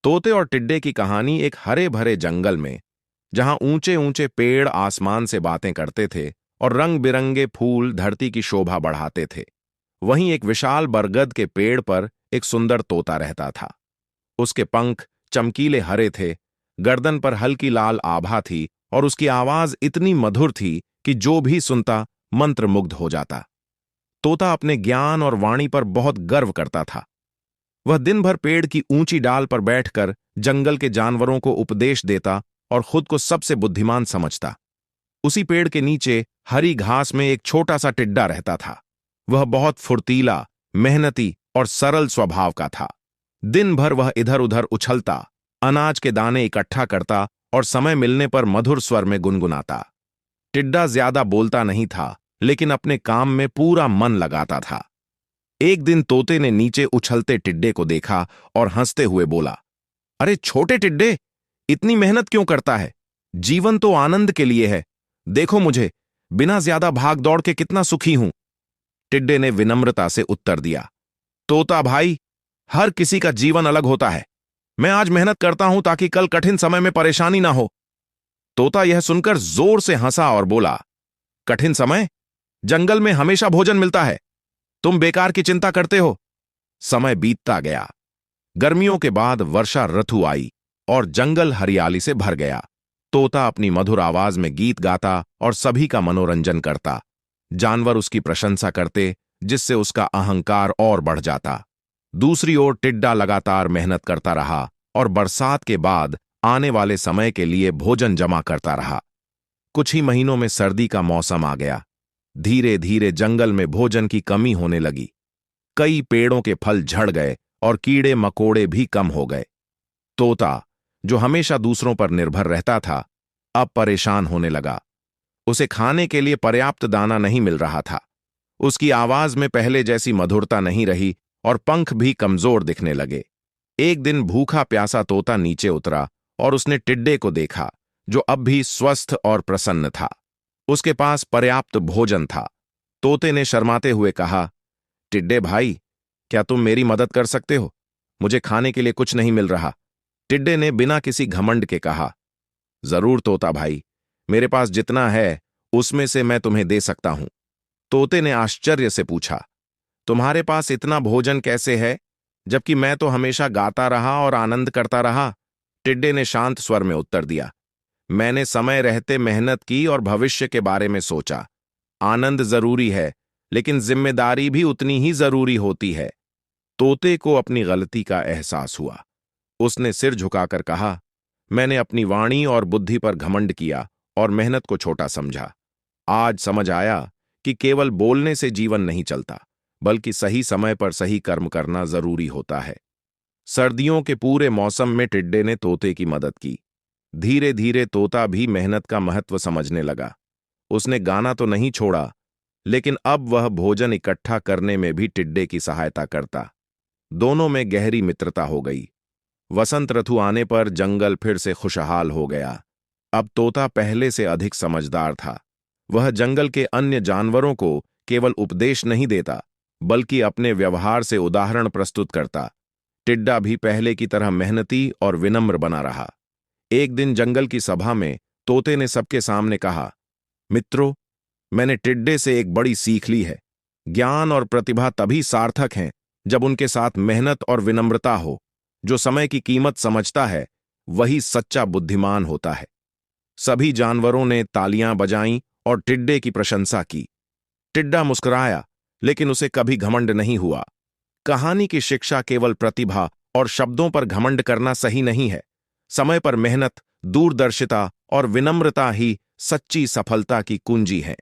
तोते और टिड्डे की कहानी एक हरे भरे जंगल में, जहां ऊंचे ऊंचे पेड़ आसमान से बातें करते थे और रंग बिरंगे फूल धरती की शोभा बढ़ाते थे, वहीं एक विशाल बरगद के पेड़ पर एक सुंदर तोता रहता था। उसके पंख चमकीले हरे थे, गर्दन पर हल्की लाल आभा थी और उसकी आवाज इतनी मधुर थी कि जो भी सुनता मंत्रमुग्ध हो जाता। तोता अपने ज्ञान और वाणी पर बहुत गर्व करता था। वह दिन भर पेड़ की ऊंची डाल पर बैठकर जंगल के जानवरों को उपदेश देता और खुद को सबसे बुद्धिमान समझता। उसी पेड़ के नीचे हरी घास में एक छोटा सा टिड्डा रहता था। वह बहुत फुर्तीला, मेहनती और सरल स्वभाव का था। दिन भर वह इधर उधर उछलता, अनाज के दाने इकट्ठा करता और समय मिलने पर मधुर स्वर में गुनगुनाता। टिड्डा ज्यादा बोलता नहीं था, लेकिन अपने काम में पूरा मन लगाता था। एक दिन तोते ने नीचे उछलते टिड्डे को देखा और हंसते हुए बोला, अरे छोटे टिड्डे, इतनी मेहनत क्यों करता है? जीवन तो आनंद के लिए है। देखो मुझे, बिना ज्यादा भाग दौड़ के कितना सुखी हूं। टिड्डे ने विनम्रता से उत्तर दिया, तोता भाई, हर किसी का जीवन अलग होता है। मैं आज मेहनत करता हूं ताकि कल कठिन समय में परेशानी ना हो। तोता यह सुनकर जोर से हंसा और बोला, कठिन समय? जंगल में हमेशा भोजन मिलता है। तुम बेकार की चिंता करते हो। समय बीतता गया। गर्मियों के बाद वर्षा ऋतु आई और जंगल हरियाली से भर गया। तोता अपनी मधुर आवाज में गीत गाता और सभी का मनोरंजन करता। जानवर उसकी प्रशंसा करते, जिससे उसका अहंकार और बढ़ जाता। दूसरी ओर टिड्डा लगातार मेहनत करता रहा और बरसात के बाद आने वाले समय के लिए भोजन जमा करता रहा। कुछ ही महीनों में सर्दी का मौसम आ गया। धीरे धीरे जंगल में भोजन की कमी होने लगी। कई पेड़ों के फल झड़ गए और कीड़े मकोड़े भी कम हो गए। तोता, जो हमेशा दूसरों पर निर्भर रहता था, अब परेशान होने लगा। उसे खाने के लिए पर्याप्त दाना नहीं मिल रहा था। उसकी आवाज में पहले जैसी मधुरता नहीं रही और पंख भी कमजोर दिखने लगे। एक दिन भूखा प्यासा तोता नीचे उतरा और उसने टिड्डे को देखा, जो अब भी स्वस्थ और प्रसन्न था। उसके पास पर्याप्त भोजन था। तोते ने शर्माते हुए कहा, टिड्डे भाई, क्या तुम मेरी मदद कर सकते हो? मुझे खाने के लिए कुछ नहीं मिल रहा। टिड्डे ने बिना किसी घमंड के कहा, जरूर तोता भाई, मेरे पास जितना है उसमें से मैं तुम्हें दे सकता हूं। तोते ने आश्चर्य से पूछा, तुम्हारे पास इतना भोजन कैसे है, जबकि मैं तो हमेशा गाता रहा और आनंद करता रहा? टिड्डे ने शांत स्वर में उत्तर दिया, मैंने समय रहते मेहनत की और भविष्य के बारे में सोचा। आनंद जरूरी है, लेकिन जिम्मेदारी भी उतनी ही जरूरी होती है। तोते को अपनी गलती का एहसास हुआ। उसने सिर झुकाकर कहा, मैंने अपनी वाणी और बुद्धि पर घमंड किया और मेहनत को छोटा समझा। आज समझ आया कि केवल बोलने से जीवन नहीं चलता, बल्कि सही समय पर सही कर्म करना जरूरी होता है। सर्दियों के पूरे मौसम में टिड्डे ने तोते की मदद की। धीरे धीरे तोता भी मेहनत का महत्व समझने लगा। उसने गाना तो नहीं छोड़ा, लेकिन अब वह भोजन इकट्ठा करने में भी टिड्डे की सहायता करता। दोनों में गहरी मित्रता हो गई। वसंत ऋतु आने पर जंगल फिर से खुशहाल हो गया। अब तोता पहले से अधिक समझदार था। वह जंगल के अन्य जानवरों को केवल उपदेश नहीं देता, बल्कि अपने व्यवहार से उदाहरण प्रस्तुत करता। टिड्डा भी पहले की तरह मेहनती और विनम्र बना रहा। एक दिन जंगल की सभा में तोते ने सबके सामने कहा, मित्रों, मैंने टिड्डे से एक बड़ी सीख ली है। ज्ञान और प्रतिभा तभी सार्थक हैं जब उनके साथ मेहनत और विनम्रता हो। जो समय की कीमत समझता है, वही सच्चा बुद्धिमान होता है। सभी जानवरों ने तालियां बजाईं और टिड्डे की प्रशंसा की। टिड्डा मुस्कुराया, लेकिन उसे कभी घमंड नहीं हुआ। कहानी की शिक्षा केवल प्रतिभा और शब्दों पर घमंड करना सही नहीं है। समय पर मेहनत, दूरदर्शिता और विनम्रता ही सच्ची सफलता की कुंजी है।